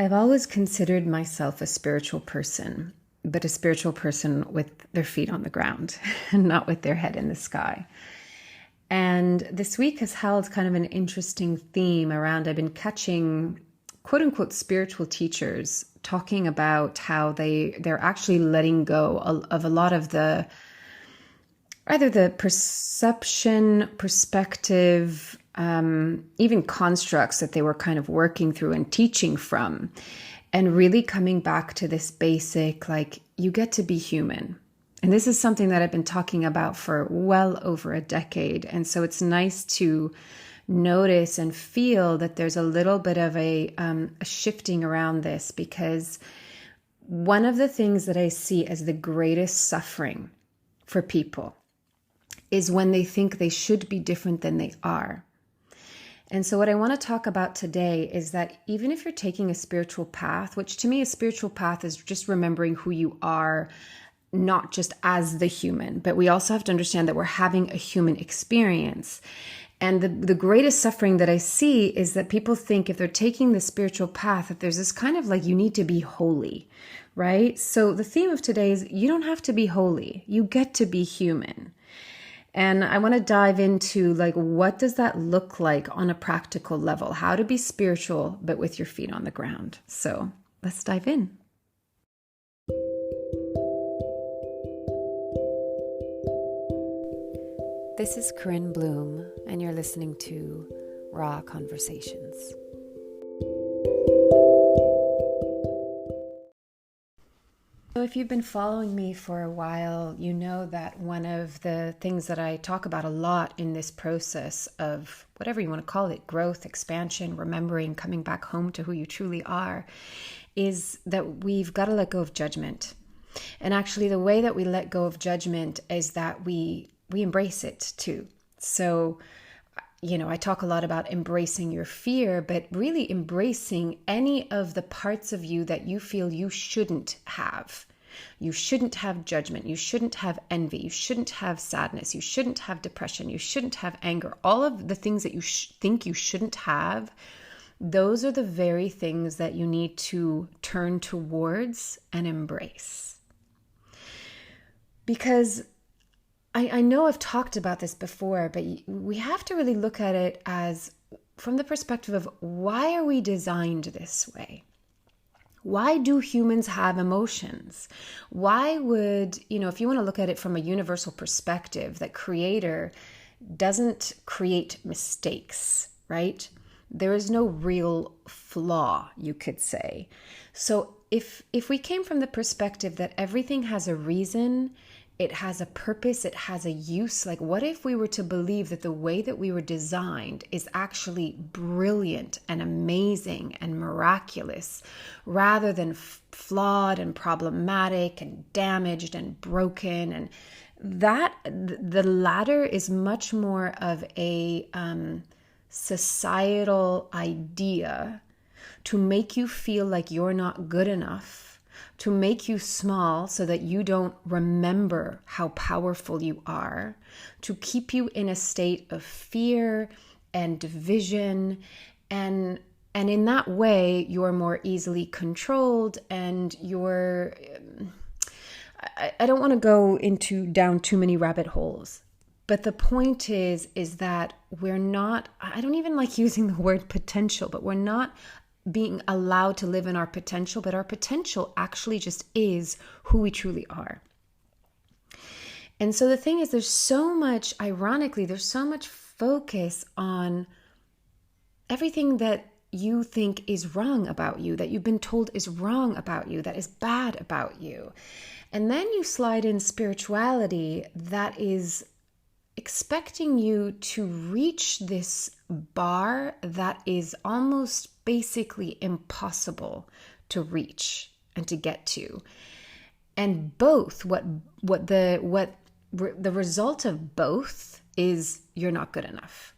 I've always considered myself a spiritual person, but a spiritual person with their feet on the ground and not with their head in the sky. And this week has held kind of an interesting theme around, I've been catching quote unquote spiritual teachers talking about how they're actually letting go of a lot of the either the perception, perspective, even constructs that they were kind of working through and teaching from, and really coming back to this basic, like, you get to be human. And this is something that I've been talking about for well over a decade. And so it's nice to notice and feel that there's a little bit of a shifting around this, because one of the things that I see as the greatest suffering for people is when they think they should be different than they are. And so what I want to talk about today is that even if you're taking a spiritual path, which to me a spiritual path is just remembering who you are, not just as the human, but we also have to understand that we're having a human experience. And the greatest suffering that I see is that people think if they're taking the spiritual path, that there's this kind of like, you need to be holy, right? So the theme of today is you don't have to be holy. You get to be human. And I want to dive into, like, what does that look like on a practical level? How to be spiritual, but with your feet on the ground. So let's dive in. This is Corinne Bloom, and you're listening to Raw Conversations. So if you've been following me for a while, you know that one of the things that I talk about a lot in this process of whatever you want to call it, growth, expansion, remembering, coming back home to who you truly are, is that we've got to let go of judgment. And actually the way that we let go of judgment is that we embrace it too. So, I talk a lot about embracing your fear, but really embracing any of the parts of you that you feel you shouldn't have. You shouldn't have judgment. You shouldn't have envy. You shouldn't have sadness. You shouldn't have depression. You shouldn't have anger. All of the things that you think you shouldn't have, those are the very things that you need to turn towards and embrace. Because I know I've talked about this before, but we have to really look at it as from the perspective of, why are we designed this way? Why do humans have emotions? Why would, if you want to look at it from a universal perspective, that Creator doesn't create mistakes, right? There is no real flaw, you could say. So if we came from the perspective that everything has a reason, it has a purpose, it has a use. Like, what if we were to believe that the way that we were designed is actually brilliant and amazing and miraculous, rather than flawed and problematic and damaged and broken? And that the latter is much more of a societal idea to make you feel like you're not good enough, to make you small so that you don't remember how powerful you are, to keep you in a state of fear and division. And in that way, you're more easily controlled, and I don't want to go down too many rabbit holes. But the point is that we're not, I don't even like using the word potential, but we're not being allowed to live in our potential, but our potential actually just is who we truly are. And so the thing is, there's so much focus on everything that you think is wrong about you, that you've been told is wrong about you, that is bad about you. And then you slide in spirituality that is expecting you to reach this bar that is almost basically impossible to reach and to get to. And both, the result of both is, you're not good enough.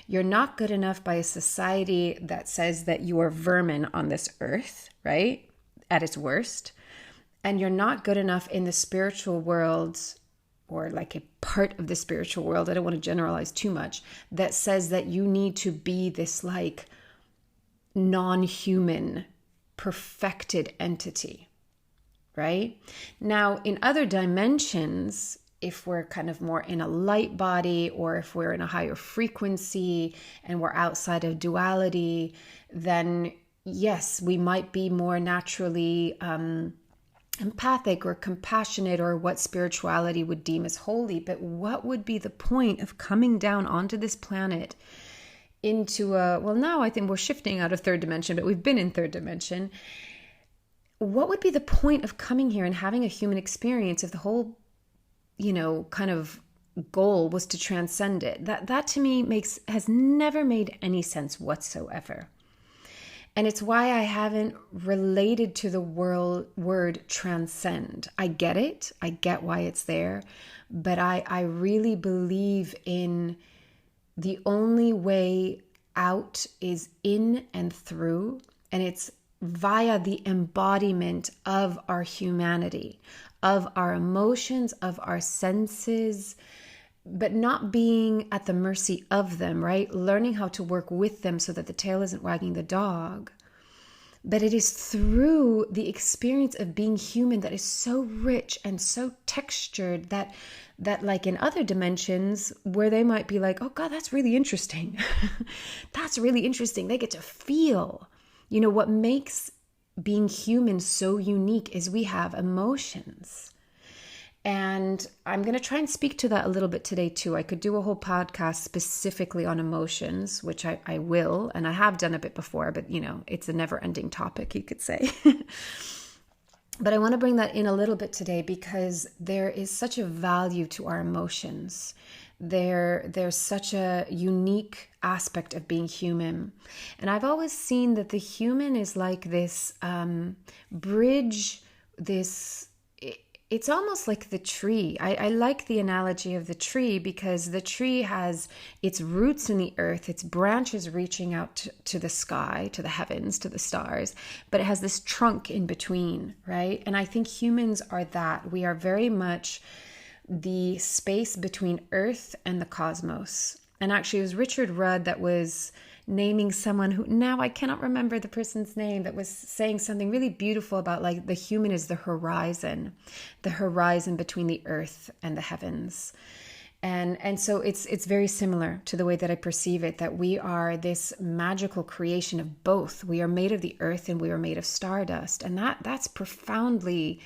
You're not good enough by a society that says that you are vermin on this earth, right? At its worst. And you're not good enough in the spiritual world, or like a part of the spiritual world, I don't want to generalize too much, that says that you need to be this like non-human perfected entity, right? Now, in other dimensions, if we're kind of more in a light body, or if we're in a higher frequency and we're outside of duality, then yes, we might be more naturally empathic or compassionate, or what spirituality would deem as holy. But what would be the point of coming down onto this planet into now I think we're shifting out of third dimension, but we've been in third dimension. What would be the point of coming here and having a human experience if the whole, kind of goal was to transcend it? That to me has never made any sense whatsoever. And it's why I haven't related to the word transcend. I get it. I get why it's there. But I really believe in the only way out is in and through. And it's via the embodiment of our humanity, of our emotions, of our senses, but not being at the mercy of them, right? Learning how to work with them so that the tail isn't wagging the dog. But it is through the experience of being human that is so rich and so textured that like in other dimensions where they might be like, oh God, that's really interesting. That's really interesting. They get to feel. What makes being human so unique is we have emotions. And I'm going to try and speak to that a little bit today too. I could do a whole podcast specifically on emotions, which I will, and I have done a bit before, but it's a never-ending topic, you could say. But I want to bring that in a little bit today because there is such a value to our emotions. There's such a unique aspect of being human. And I've always seen that the human is like this bridge, it's almost like the tree. I like the analogy of the tree because the tree has its roots in the earth, its branches reaching out to the sky, to the heavens, to the stars, but it has this trunk in between, right? And I think humans are that. We are very much the space between earth and the cosmos. And actually it was Richard Rudd that was naming someone who, now I cannot remember the person's name, that was saying something really beautiful about like the human is the horizon between the earth and the heavens. And so it's very similar to the way that I perceive it, that we are this magical creation of both. We are made of the earth and we are made of stardust. And that's profoundly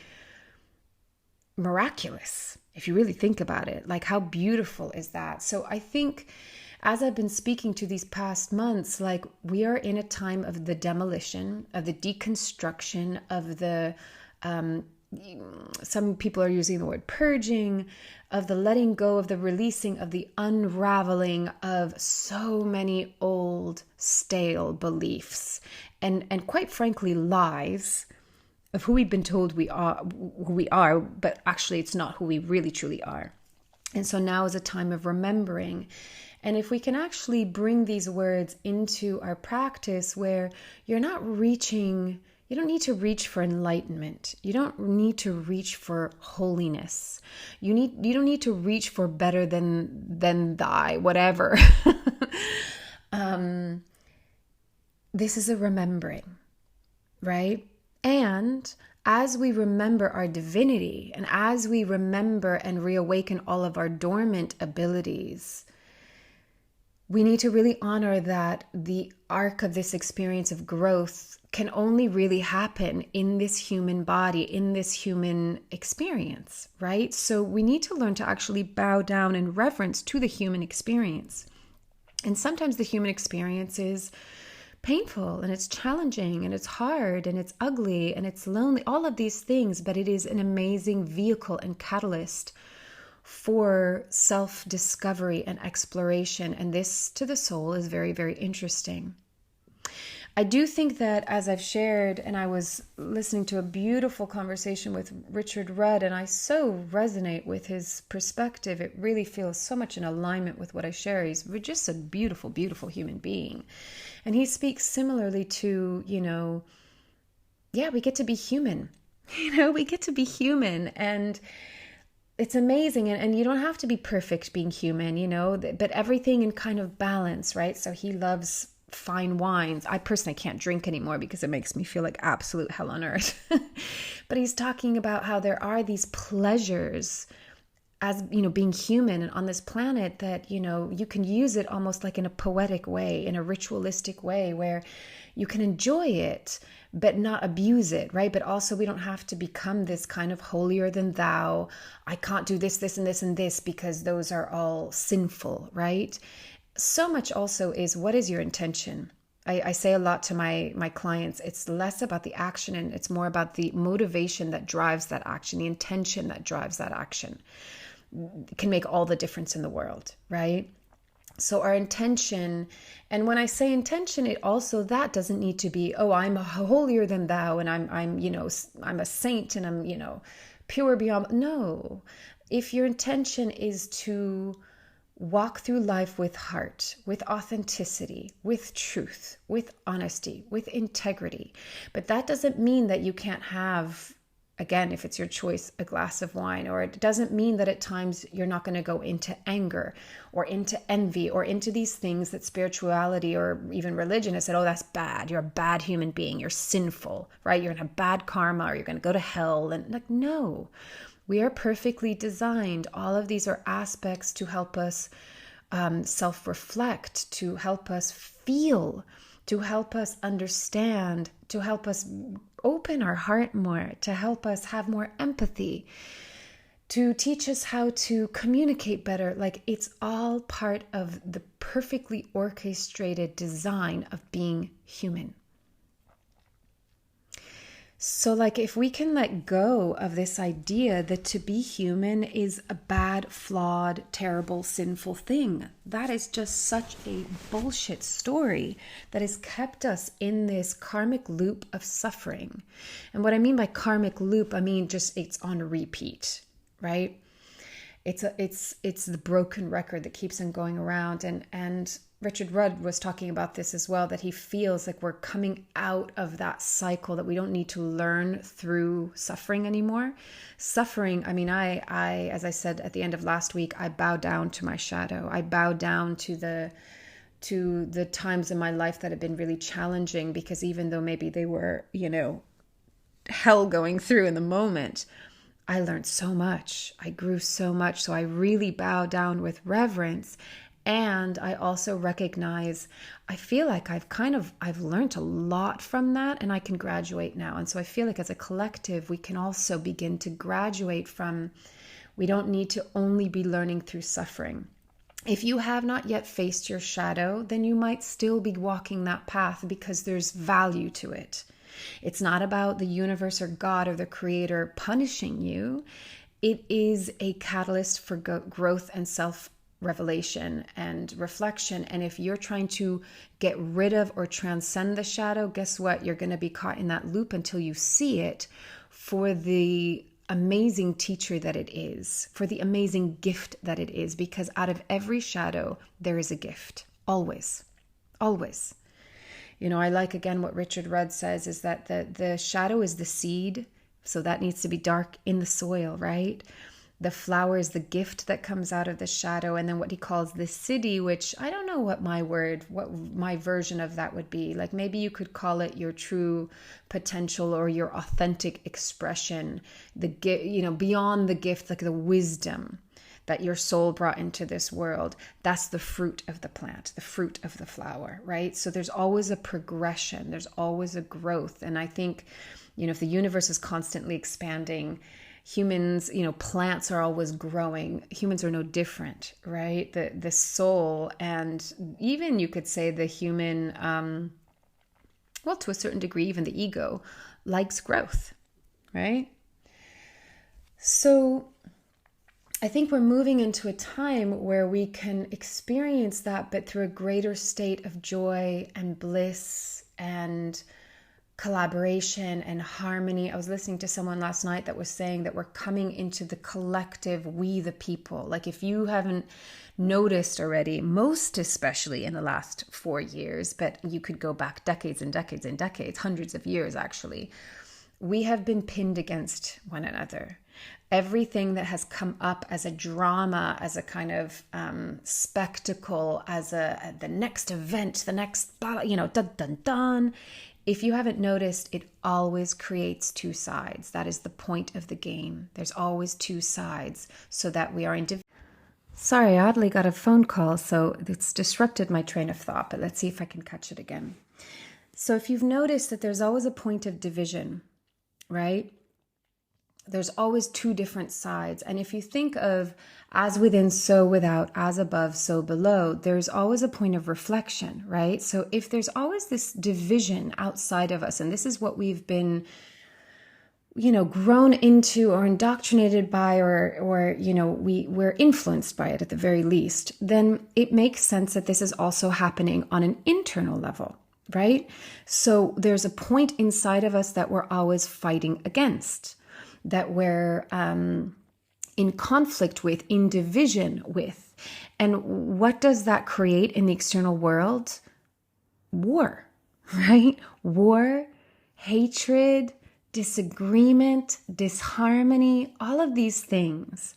miraculous if you really think about it. Like, how beautiful is that? So I think as I've been speaking to these past months, like we are in a time of the demolition, of the deconstruction, of the, some people are using the word purging, of the letting go, of the releasing, of the unraveling of so many old, stale beliefs and quite frankly, lies of who we've been told we are, but actually it's not who we really truly are. And so now is a time of remembering. And if we can actually bring these words into our practice where you're not reaching, you don't need to reach for enlightenment. You don't need to reach for holiness. You don't need to reach for better than thy, whatever. This is a remembering, right? And as we remember our divinity and as we remember and reawaken all of our dormant abilities, we need to really honor that the arc of this experience of growth can only really happen in this human body, in this human experience, right? So we need to learn to actually bow down in reverence to the human experience. And sometimes the human experience is painful and it's challenging and it's hard and it's ugly and it's lonely, all of these things, but it is an amazing vehicle and catalyst for self-discovery and exploration. And this to the soul is very, very interesting. I do think that as I've shared, and I was listening to a beautiful conversation with Richard Rudd, and I so resonate with his perspective. It really feels so much in alignment with what I share. He's just a beautiful, beautiful human being. And he speaks similarly to, we get to be human. We get to be human. And it's amazing. And you don't have to be perfect being human, but everything in kind of balance, right? So he loves fine wines. I personally can't drink anymore because it makes me feel like absolute hell on earth. But he's talking about how there are these pleasures as, being human and on this planet that, you can use it almost like in a poetic way, in a ritualistic way, where you can enjoy it, but not abuse it, right? But also we don't have to become this kind of holier than thou. I can't do this, this, and this, and this, because those are all sinful, right? So much also is, what is your intention? I say a lot to my clients, it's less about the action and it's more about the motivation that drives that action, the intention that drives that action. Can make all the difference in the world, right? So our intention, and when I say intention, it also, that doesn't need to be, oh, I'm holier than thou, and I'm a saint, and I'm, pure beyond. No, if your intention is to walk through life with heart, with authenticity, with truth, with honesty, with integrity, but that doesn't mean that you can't have, again, if it's your choice, a glass of wine, or it doesn't mean that at times you're not going to go into anger or into envy or into these things that spirituality or even religion has said, oh, that's bad. You're a bad human being. You're sinful, right? You're going to have bad karma, or you're going to go to hell. And like, no, we are perfectly designed. All of these are aspects to help us self-reflect, to help us feel, to help us understand, to help us open our heart more, to help us have more empathy, to teach us how to communicate better. Like, it's all part of the perfectly orchestrated design of being human. So like, if we can let go of this idea that to be human is a bad, flawed, terrible, sinful thing, that is just such a bullshit story that has kept us in this karmic loop of suffering. And what I mean by karmic loop, I mean just it's on repeat, right? It's the broken record that keeps on going around. And Richard Rudd was talking about this as well, that he feels like we're coming out of that cycle, that we don't need to learn through suffering anymore. Suffering, I mean, I as I said at the end of last week, I bow down to my shadow. I bow down to the times in my life that have been really challenging, because even though maybe they were, hell going through in the moment, I learned so much. I grew so much. So I really bow down with reverence. And I also recognize, I feel like I've learned a lot from that, and I can graduate now. And so I feel like as a collective, we can also begin to graduate from, we don't need to only be learning through suffering. If you have not yet faced your shadow, then you might still be walking that path because there's value to it. It's not about the universe or God or the creator punishing you. It is a catalyst for growth and self-revelation and reflection. And if you're trying to get rid of or transcend the shadow, guess what? You're going to be caught in that loop until you see it for the amazing teacher that it is, for the amazing gift that it is. Because out of every shadow, there is a gift. Always. Always. I like, again, what Richard Rudd says is that the shadow is the seed. So that needs to be dark in the soil, right? The flower is the gift that comes out of the shadow. And then what he calls the city, which I don't know what my version of that would be. Like, maybe you could call it your true potential or your authentic expression, beyond the gift, like the wisdom that your soul brought into this world. That's the fruit of the plant, the fruit of the flower, right? So there's always a progression, there's always a growth. And I think, if the universe is constantly expanding, humans, plants are always growing. Humans are no different, right? The soul, and even you could say the human, to a certain degree, even the ego likes growth, right? So I think we're moving into a time where we can experience that, but through a greater state of joy and bliss and collaboration and harmony. I was listening to someone last night that was saying that we're coming into the collective, we the people. Like, if you haven't noticed already, most especially in the last 4 years, but you could go back decades and decades and decades, hundreds of years actually, we have been pinned against one another. Everything that has come up as a drama, as a kind of spectacle, as the next event, the next, dun dun dun. If you haven't noticed, it always creates two sides. That is the point of the game. There's always two sides, so that we are Sorry, I oddly got a phone call, so it's disrupted my train of thought, but let's see if I can catch it again. So if you've noticed that there's always a point of division, right? There's always two different sides. And if you think of as within, so without, as above, so below, there's always a point of reflection, right? So if there's always this division outside of us, and this is what we've been, grown into or indoctrinated by, or we're influenced by it at the very least, then it makes sense that this is also happening on an internal level, right? So there's a point inside of us that we're always fighting against, that we're in conflict with, in division with. And what does that create in the external world? War, right? War, hatred, disagreement, disharmony, all of these things.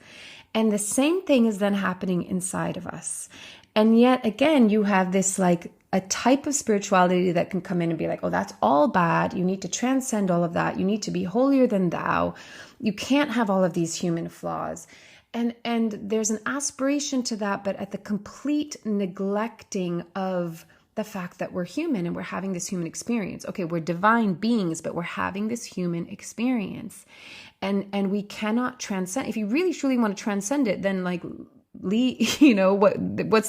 And the same thing is then happening inside of us. And yet again, you have this like a type of spirituality that can come in and be like, oh, that's all bad. You need to transcend all of that. You need to be holier than thou. You can't have all of these human flaws. And there's an aspiration to that, but at the complete neglecting of the fact that we're human and we're having this human experience. Okay, we're divine beings, but we're having this human experience. And we cannot transcend. If you really truly want to transcend it, then what's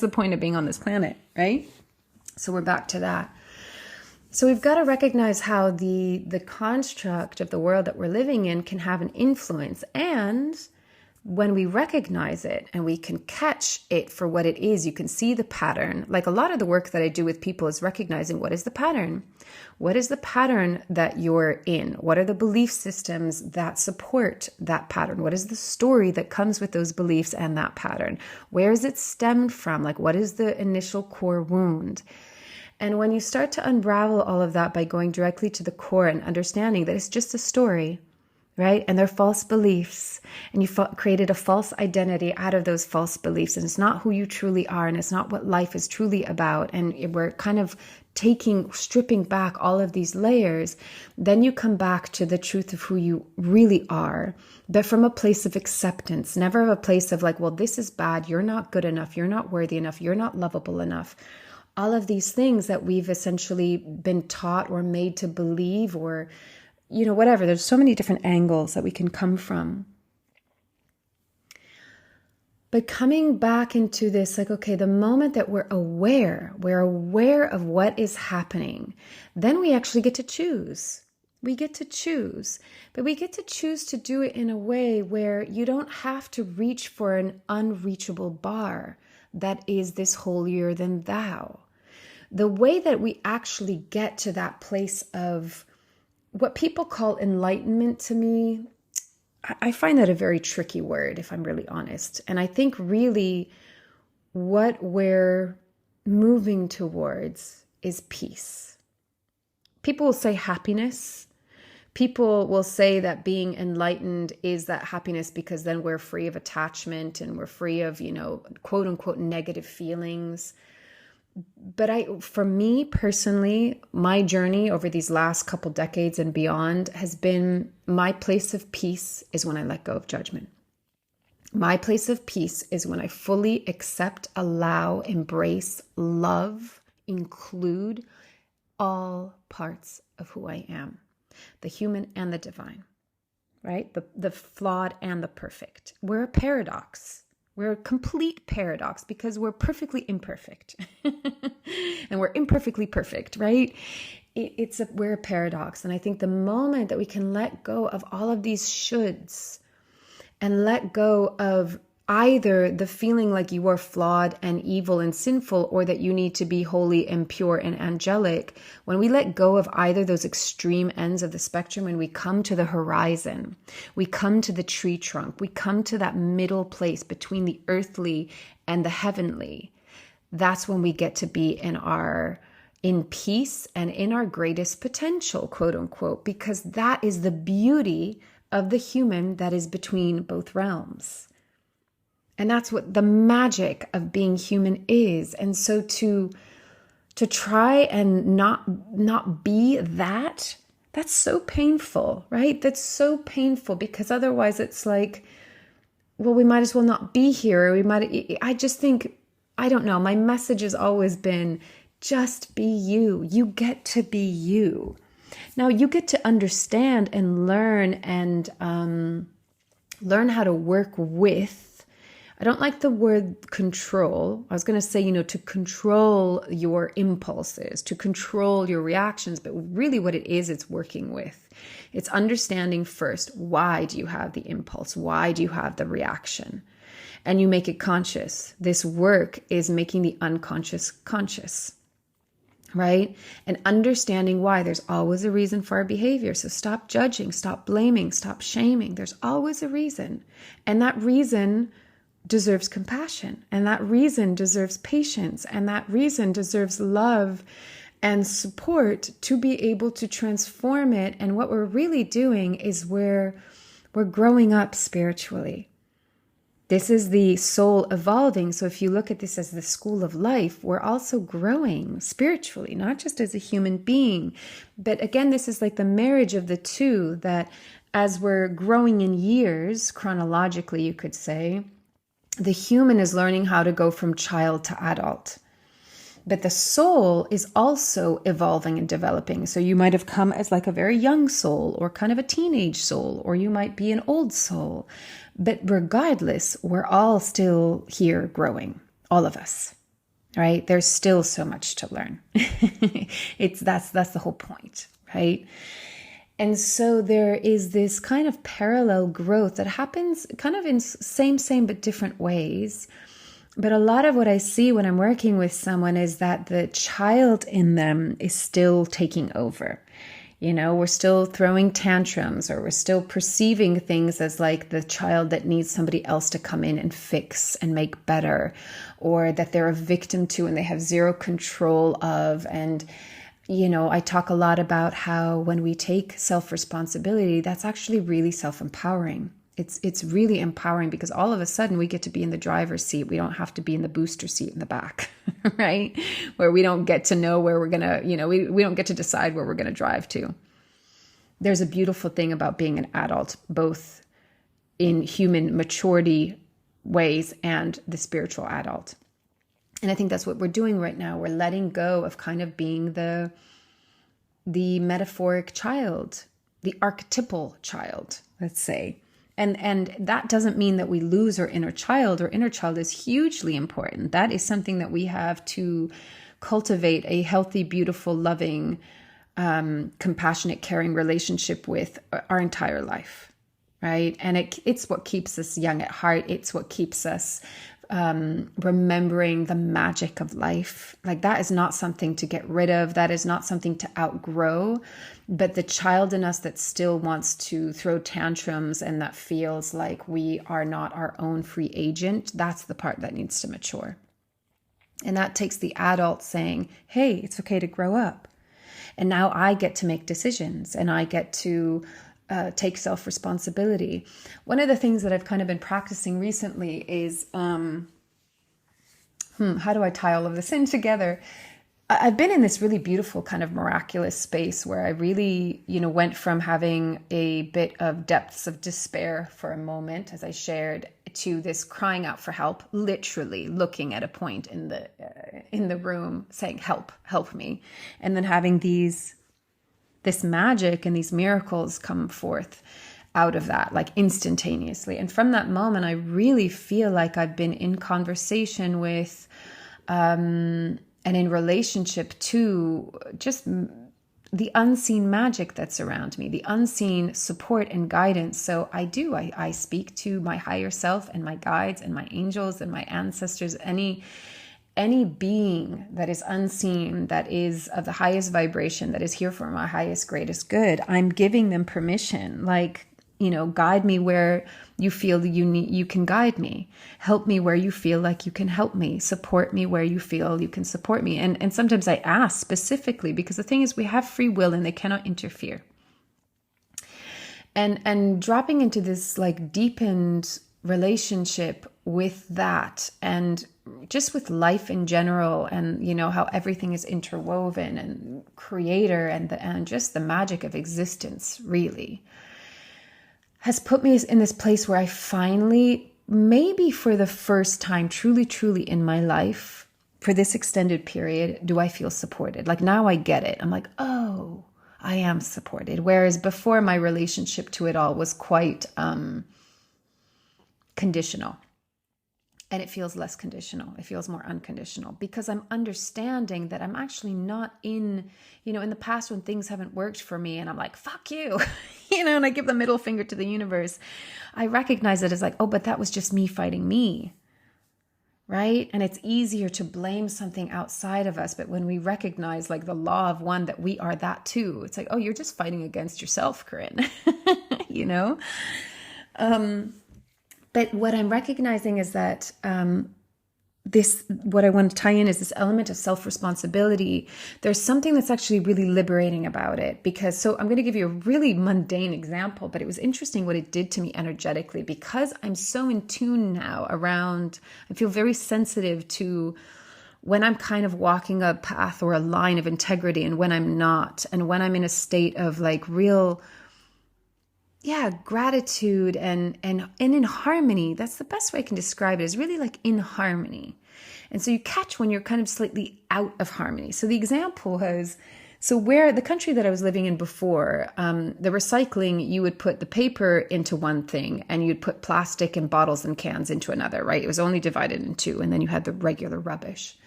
the point of being on this planet, right? So we're back to that. So we've got to recognize how the construct of the world that we're living in can have an influence. And when we recognize it and we can catch it for what it is, you can see the pattern. Like a lot of the work that I do with people is recognizing what is the pattern? What is the pattern that you're in? What are the belief systems that support that pattern? What is the story that comes with those beliefs and that pattern? Where is it stemmed from? Like what is the initial core wound? And when you start to unravel all of that by going directly to the core and understanding that it's just a story, right? And they're false beliefs, and you created a false identity out of those false beliefs, and it's not who you truly are, and it's not what life is truly about, and we're kind of stripping back all of these layers, then you come back to the truth of who you really are, but from a place of acceptance, never a place of like, well, this is bad, you're not good enough, you're not worthy enough, you're not lovable enough. All of these things that we've essentially been taught or made to believe, or whatever. There's so many different angles that we can come from. But coming back into this, like, okay, the moment that we're aware of what is happening, then we actually get to choose. We get to choose, but we get to choose to do it in a way where you don't have to reach for an unreachable bar that is this holier than thou. The way that we actually get to that place of what people call enlightenment, to me, I find that a very tricky word, if I'm really honest. And I think really what we're moving towards is peace. People will say happiness. People will say that being enlightened is that happiness because then we're free of attachment and we're free of, quote unquote, negative feelings. But for me personally, my journey over these last couple decades and beyond has been, my place of peace is when I let go of judgment. My place of peace is when I fully accept, allow, embrace, love, include all parts of who I am, the human and the divine, right? The flawed and the perfect. We're a paradox. We're a complete paradox because we're perfectly imperfect and we're imperfectly perfect, right? We're a paradox. And I think the moment that we can let go of all of these shoulds and let go of either the feeling like you are flawed and evil and sinful, or that you need to be holy and pure and angelic, when we let go of either those extreme ends of the spectrum and we come to the horizon, we come to the tree trunk, we come to that middle place between the earthly and the heavenly, that's when we get to be in peace and in our greatest potential, quote unquote, because that is the beauty of the human that is between both realms. And that's what the magic of being human is. And so to try and not be that, that's so painful, right? That's so painful, because otherwise it's like, well, we might as well not be here. I just think, I don't know. My message has always been, just be you. You get to be you. Now you get to understand and learn and learn how to work with. I don't like the word control. I was going to say, to control your impulses, to control your reactions, but really what it is, it's working with. It's understanding first, why do you have the impulse? Why do you have the reaction? And you make it conscious. This work is making the unconscious conscious, right? And understanding why. There's always a reason for our behavior. So stop judging, stop blaming, stop shaming. There's always a reason. And that reason deserves compassion, and that reason deserves patience, and that reason deserves love and support to be able to transform it. And what we're really doing is we're growing up spiritually. This is the soul evolving. So if you look at this as the school of life, we're also growing spiritually, not just as a human being. But again, this is like the marriage of the two, that as we're growing in years, chronologically, you could say, the human is learning how to go from child to adult. But the soul is also evolving and developing. So you might have come as like a very young soul, or kind of a teenage soul, or you might be an old soul. But regardless, we're all still here growing, all of us, right? There's still so much to learn. That's the whole point, right? And so there is this kind of parallel growth that happens kind of in same, but different ways. But a lot of what I see when I'm working with someone is that the child in them is still taking over. We're still throwing tantrums, or we're still perceiving things as like the child that needs somebody else to come in and fix and make better, or that they're a victim to and they have zero control of. And I talk a lot about how when we take self-responsibility, that's actually really self-empowering. It's really empowering, because all of a sudden we get to be in the driver's seat. We don't have to be in the booster seat in the back, right? Where we don't get to know where we're going to, we don't get to decide where we're going to drive to. There's a beautiful thing about being an adult, both in human maturity ways and the spiritual adult. And I think that's what we're doing right now. We're letting go of kind of being the metaphoric child, the archetypal child, let's say. And that doesn't mean that we lose our inner child. Our inner child is hugely important. That is something that we have to cultivate a healthy, beautiful, loving, compassionate, caring relationship with our entire life, right? And it's what keeps us young at heart. It's what keeps us remembering the magic of life. Like, that is not something to get rid of. That is not something to outgrow. But the child in us that still wants to throw tantrums and that feels like we are not our own free agent, that's the part that needs to mature. And that takes the adult saying, hey, it's okay to grow up. And now I get to make decisions, and I get to take self-responsibility. One of the things that I've kind of been practicing recently is, how do I tie all of this in together? I've been in this really beautiful kind of miraculous space where I really, went from having a bit of depths of despair for a moment, as I shared, to this crying out for help, literally looking at a point in the room saying, help me. And then having this magic and these miracles come forth out of that, like instantaneously. And from that moment, I really feel like I've been in conversation with, and in relationship to just the unseen magic that's around me, the unseen support and guidance. So I speak to my higher self and my guides and my angels and my ancestors, any being that is unseen, that is of the highest vibration, that is here for my highest, greatest good. I'm giving them permission, guide me where you feel you can guide me. Help me where you feel like you can help me. Support me where you feel you can support me. And sometimes I ask specifically, because the thing is, we have free will and they cannot interfere. And dropping into this like deepened relationship with that, and just with life in general, and how everything is interwoven, and creator, and just the magic of existence really has put me in this place where I finally, maybe for the first time, truly in my life, for this extended period, do I feel supported. Like now I get it. I'm like, oh, I am supported. Whereas before, my relationship to it all was quite conditional. And it feels less conditional. It feels more unconditional, because I'm understanding that I'm actually not in the past when things haven't worked for me and I'm like, fuck you, and I give the middle finger to the universe. I recognize it as like, oh, but that was just me fighting me. Right? And it's easier to blame something outside of us. But when we recognize like the law of one, that we are that too, it's like, oh, you're just fighting against yourself, Corinne. But what I'm recognizing is that what I want to tie in is this element of self-responsibility. There's something that's actually really liberating about it, because I'm going to give you a really mundane example, but it was interesting what it did to me energetically, because I'm so in tune now around, I feel very sensitive to when I'm kind of walking a path or a line of integrity and when I'm not, and when I'm in a state of like real gratitude and in harmony. That's the best way I can describe it, is really like in harmony. And so you catch when you're kind of slightly out of harmony. So the example was, where the country that I was living in before, the recycling, you would put the paper into one thing and you'd put plastic and bottles and cans into another, right? It was only divided in two, and then you had the regular rubbish.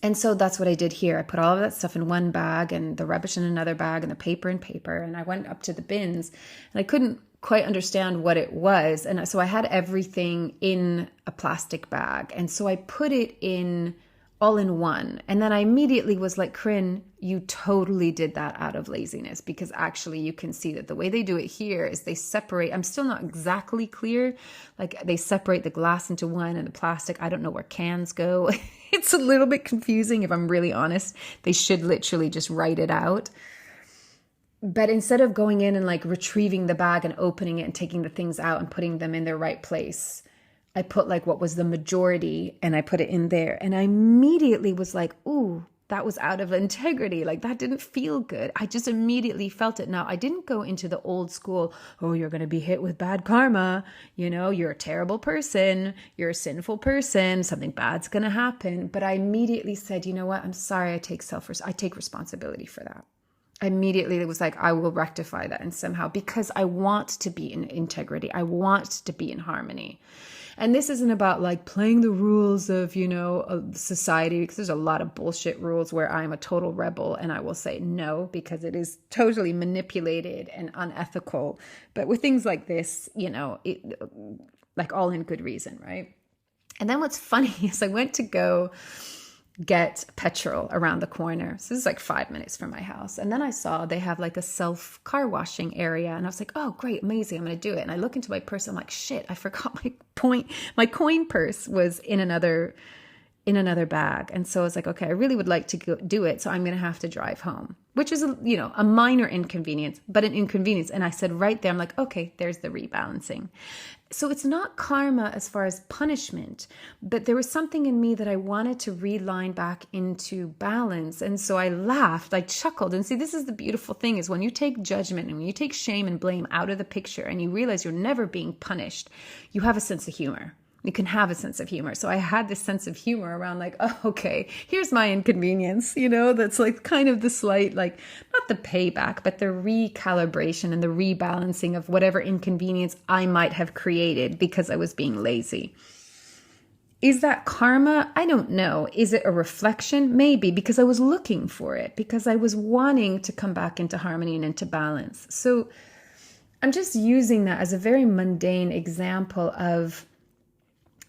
And so that's what I did here. I put all of that stuff in one bag and the rubbish in another bag and the paper in paper. And I went up to the bins and I couldn't quite understand what it was. And so I had everything in a plastic bag. And so I put it in all in one. And then I immediately was like, Corinne, you totally did that out of laziness, because actually you can see that the way they do it here is they separate. I'm still not exactly clear. Like they separate the glass into one and the plastic. I don't know where cans go. It's a little bit confusing, if I'm really honest. They should literally just write it out. But instead of going in and like retrieving the bag and opening it and taking the things out and putting them in their right place, I put like what was the majority and I put it in there. And I immediately was like, ooh, that was out of integrity. Like that didn't feel good. I just immediately felt it. Now, I didn't go into the old school, oh, you're going to be hit with bad karma. You're a terrible person. You're a sinful person. Something bad's going to happen. But I immediately said, you know what? I'm sorry. I take responsibility for that. Immediately it was like, I will rectify that, and somehow, because I want to be in integrity. I want to be in harmony. And this isn't about like playing the rules of, society, because there's a lot of bullshit rules where I'm a total rebel and I will say no, because it is totally manipulated and unethical. But with things like this, like all in good reason, right? And then what's funny is I went to go get petrol around the corner. So this is like 5 minutes from my house. And then I saw they have like a self car washing area. And I was like, oh, great, amazing. I'm going to do it. And I look into my purse. I'm like, shit, I forgot my coin purse was in another bag. And so I was like, okay, I really would like to go do it. So I'm going to have to drive home, which is, a minor inconvenience, but an inconvenience. And I said right there, I'm like, okay, there's the rebalancing. So it's not karma as far as punishment, but there was something in me that I wanted to realign back into balance. And so I laughed, I chuckled. And see, this is the beautiful thing, is when you take judgment and when you take shame and blame out of the picture and you realize you're never being punished, you have a sense of humor. You can have a sense of humor. So I had this sense of humor around like, oh, okay, here's my inconvenience, that's like kind of the slight, like not the payback, but the recalibration and the rebalancing of whatever inconvenience I might have created because I was being lazy. Is that karma? I don't know. Is it a reflection? Maybe, because I was looking for it, because I was wanting to come back into harmony and into balance. So I'm just using that as a very mundane example of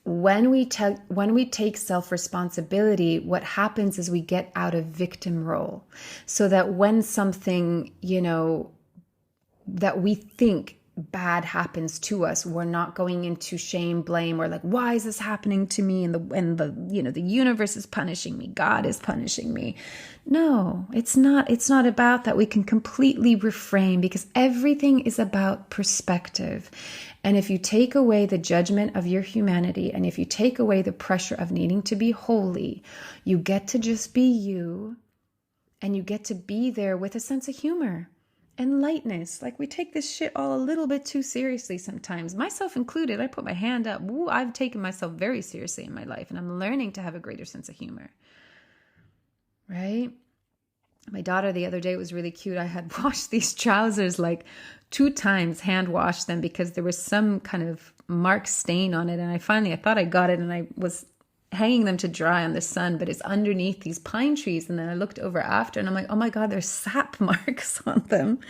when we take self-responsibility, what happens is we get out of victim role, so that when something, that we think bad happens to us, we're not going into shame, blame, or like, why is this happening to me? And the universe is punishing me. God is punishing me. No, it's not. It's not about that. We can completely reframe, because everything is about perspective. And if you take away the judgment of your humanity, and if you take away the pressure of needing to be holy, you get to just be you, and you get to be there with a sense of humor and lightness. Like, we take this shit all a little bit too seriously sometimes, myself included. I put my hand up. Ooh, I've taken myself very seriously in my life, and I'm learning to have a greater sense of humor. Right? My daughter the other day was really cute. I had washed these trousers like 2 times, hand washed them, because there was some kind of mark stain on it. And I thought I got it, and I was hanging them to dry on the sun, but it's underneath these pine trees. And then I looked over after, and I'm like, oh my God, there's sap marks on them.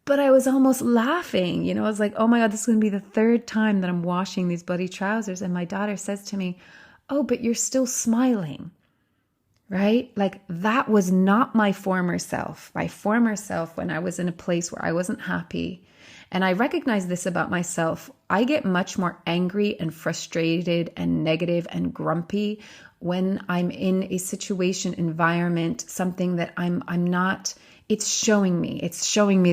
But I was almost laughing, I was like, oh my God, this is going to be the 3rd time that I'm washing these bloody trousers. And my daughter says to me, oh, but you're still smiling, right? Like, that was not my former self. My former self, when I was in a place where I wasn't happy. And I recognize this about myself. I get much more angry and frustrated and negative and grumpy when I'm in a situation, environment, something that I'm not, it's showing me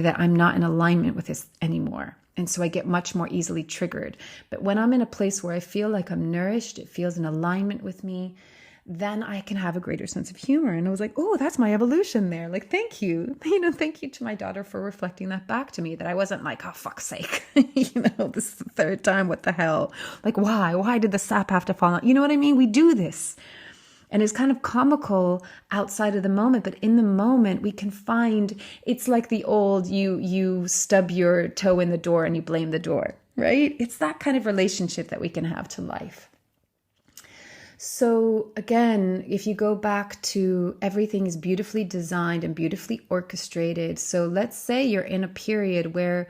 that I'm not in alignment with this anymore. And so I get much more easily triggered. But when I'm in a place where I feel like I'm nourished, it feels in alignment with me, then I can have a greater sense of humor. And I was like, oh, that's my evolution there. Like, thank you. Thank you to my daughter for reflecting that back to me, that I wasn't like, oh, fuck's sake. This is the 3rd time. What the hell? Like, why did the sap have to fall out? You know what I mean? We do this. And it's kind of comical outside of the moment, but in the moment we can find, it's like the old, you stub your toe in the door and you blame the door, right? It's that kind of relationship that we can have to life. So again, if you go back to everything is beautifully designed and beautifully orchestrated. So let's say you're in a period where,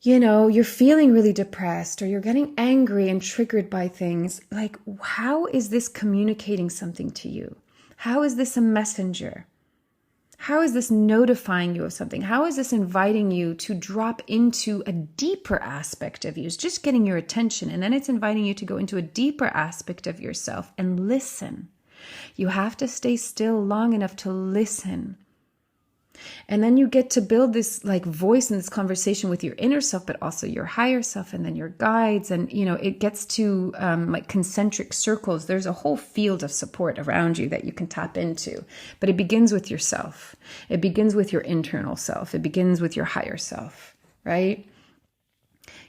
you're feeling really depressed, or you're getting angry and triggered by things. Like, how is this communicating something to you? How is this a messenger? How is this notifying you of something? How is this inviting you to drop into a deeper aspect of you? It's just getting your attention, and then it's inviting you to go into a deeper aspect of yourself and listen. You have to stay still long enough to listen. And then you get to build this like voice in this conversation with your inner self, but also your higher self, and then your guides. And, it gets to like concentric circles. There's a whole field of support around you that you can tap into. But it begins with yourself. It begins with your internal self. It begins with your higher self, right?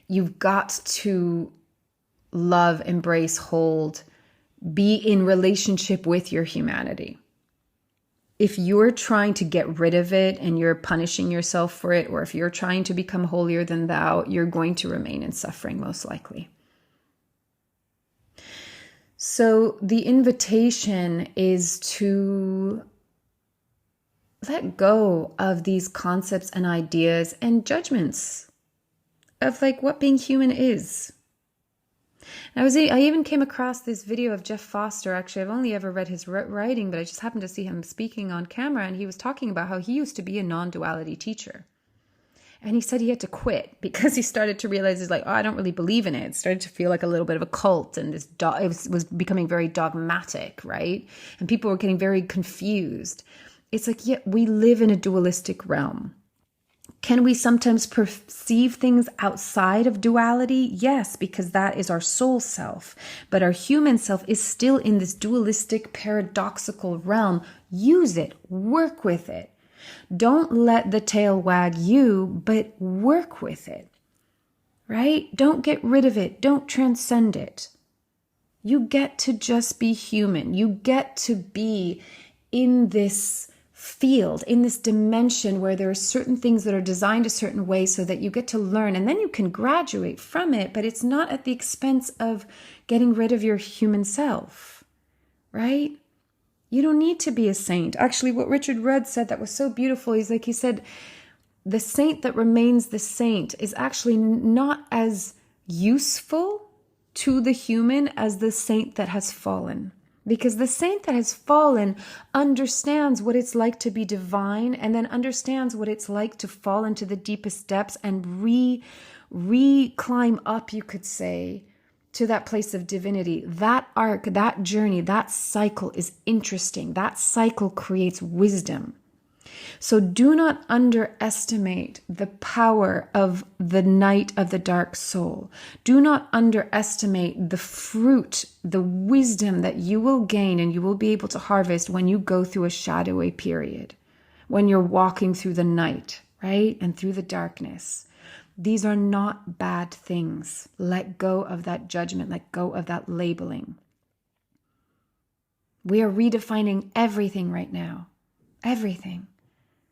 You've got to love, embrace, hold, be in relationship with your humanity. If you're trying to get rid of it and you're punishing yourself for it, or if you're trying to become holier than thou, you're going to remain in suffering, most likely. So the invitation is to let go of these concepts and ideas and judgments of like what being human is. I even came across this video of Jeff Foster. Actually, I've only ever read his writing, but I just happened to see him speaking on camera, and he was talking about how he used to be a non-duality teacher. And he said he had to quit because he started to realize, he's like, oh, I don't really believe in it. It started to feel like a little bit of a cult, and it was becoming very dogmatic, right? And people were getting very confused. It's like, yeah, we live in a dualistic realm. Can we sometimes perceive things outside of duality? Yes, because that is our soul self. But our human self is still in this dualistic, paradoxical realm. Use it. Work with it. Don't let the tail wag you, but work with it. Right? Don't get rid of it. Don't transcend it. You get to just be human. You get to be in this field, in this dimension where there are certain things that are designed a certain way so that you get to learn, and then you can graduate from it, but it's not at the expense of getting rid of your human self, right? You don't need to be a saint. Actually, what Richard Rudd said that was so beautiful, he said, the saint that remains the saint is actually not as useful to the human as the saint that has fallen. Because the saint that has fallen understands what it's like to be divine, and then understands what it's like to fall into the deepest depths and climb up, you could say, to that place of divinity. That arc, that journey, that cycle is interesting. That cycle creates wisdom. So do not underestimate the power of the night of the dark soul. Do not underestimate the fruit, the wisdom that you will gain and you will be able to harvest when you go through a shadowy period, when you're walking through the night, right? And through the darkness. These are not bad things. Let go of that judgment. Let go of that labeling. We are redefining everything right now. Everything.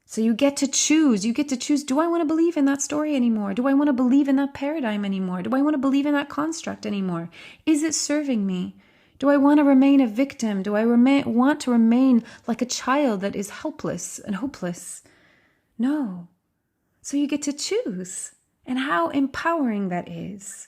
So you get to choose. You get to choose, do I want to believe in that story anymore? Do I want to believe in that paradigm anymore? Do I want to believe in that construct anymore? Is it serving me? Do I want to remain a victim? Do I want to remain like a child that is helpless and hopeless? No. So you get to choose. And how empowering that is.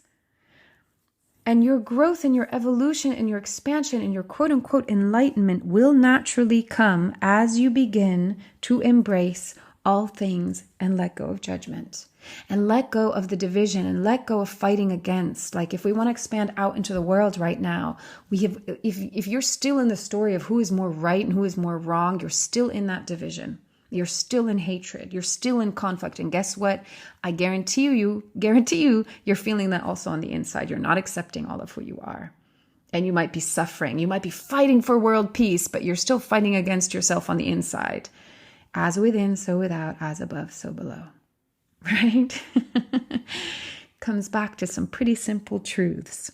And your growth and your evolution and your expansion and your quote unquote enlightenment will naturally come as you begin to embrace all things and let go of judgment and let go of the division and let go of fighting against. Like if we want to expand out into the world right now, if you're still in the story of who is more right and who is more wrong, you're still in that division. You're still in hatred. You're still in conflict. And guess what? I guarantee you, you're feeling that also on the inside. You're not accepting all of who you are. And you might be suffering. You might be fighting for world peace, but you're still fighting against yourself on the inside. As within, so without, as above, so below. Right? Comes back to some pretty simple truths.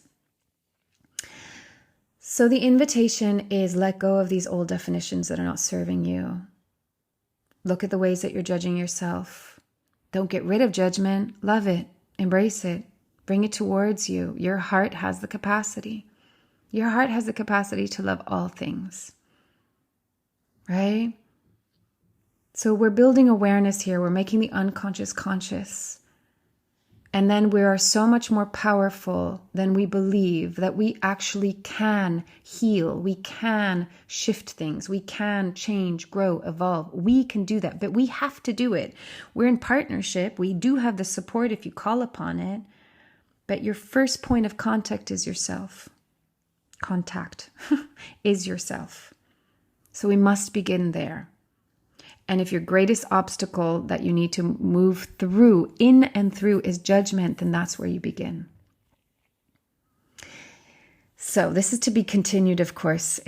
So the invitation is let go of these old definitions that are not serving you. Look at the ways that you're judging yourself. Don't get rid of judgment. Love it. Embrace it. Bring it towards you. Your heart has the capacity. Your heart has the capacity to love all things. Right? So we're building awareness here. We're making the unconscious conscious. And then we are so much more powerful than we believe that we actually can heal. We can shift things. We can change, grow, evolve. We can do that, but we have to do it. We're in partnership. We do have the support if you call upon it. But your first point of contact is yourself. Contact is yourself. So we must begin there. And if your greatest obstacle that you need to move through, in and through, is judgment, then that's where you begin. So this is to be continued, of course.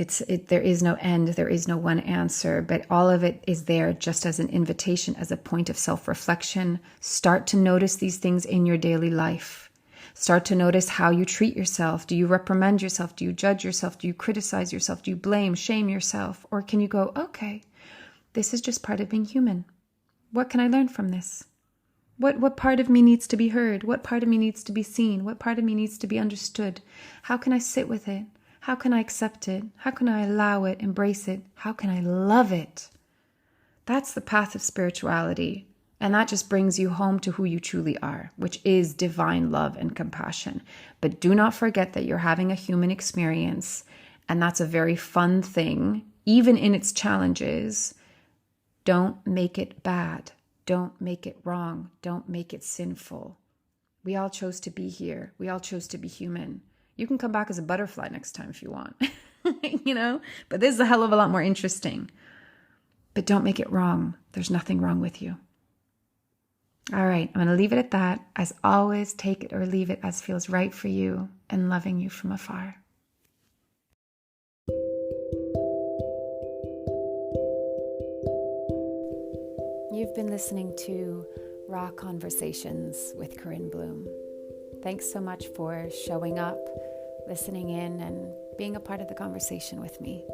There is no end, there is no one answer, but all of it is there just as an invitation, as a point of self-reflection. Start to notice these things in your daily life. Start to notice how you treat yourself. Do you reprimand yourself? Do you judge yourself? Do you criticize yourself? Do you blame, shame yourself? Or can you go, okay, this is just part of being human. What can I learn from this? What part of me needs to be heard? What part of me needs to be seen? What part of me needs to be understood? How can I sit with it? How can I accept it? How can I allow it, embrace it? How can I love it? That's the path of spirituality. And that just brings you home to who you truly are, which is divine love and compassion. But do not forget that you're having a human experience. And that's a very fun thing, even in its challenges. Don't make it bad. Don't make it wrong. Don't make it sinful. We all chose to be here. We all chose to be human. You can come back as a butterfly next time if you want, but this is a hell of a lot more interesting. But don't make it wrong. There's nothing wrong with you. All right, I'm going to leave it at that. As always, take it or leave it as feels right for you, and loving you from afar. You've been listening to Raw Conversations with Corinne Bloom. Thanks so much for showing up, listening in, and being a part of the conversation with me.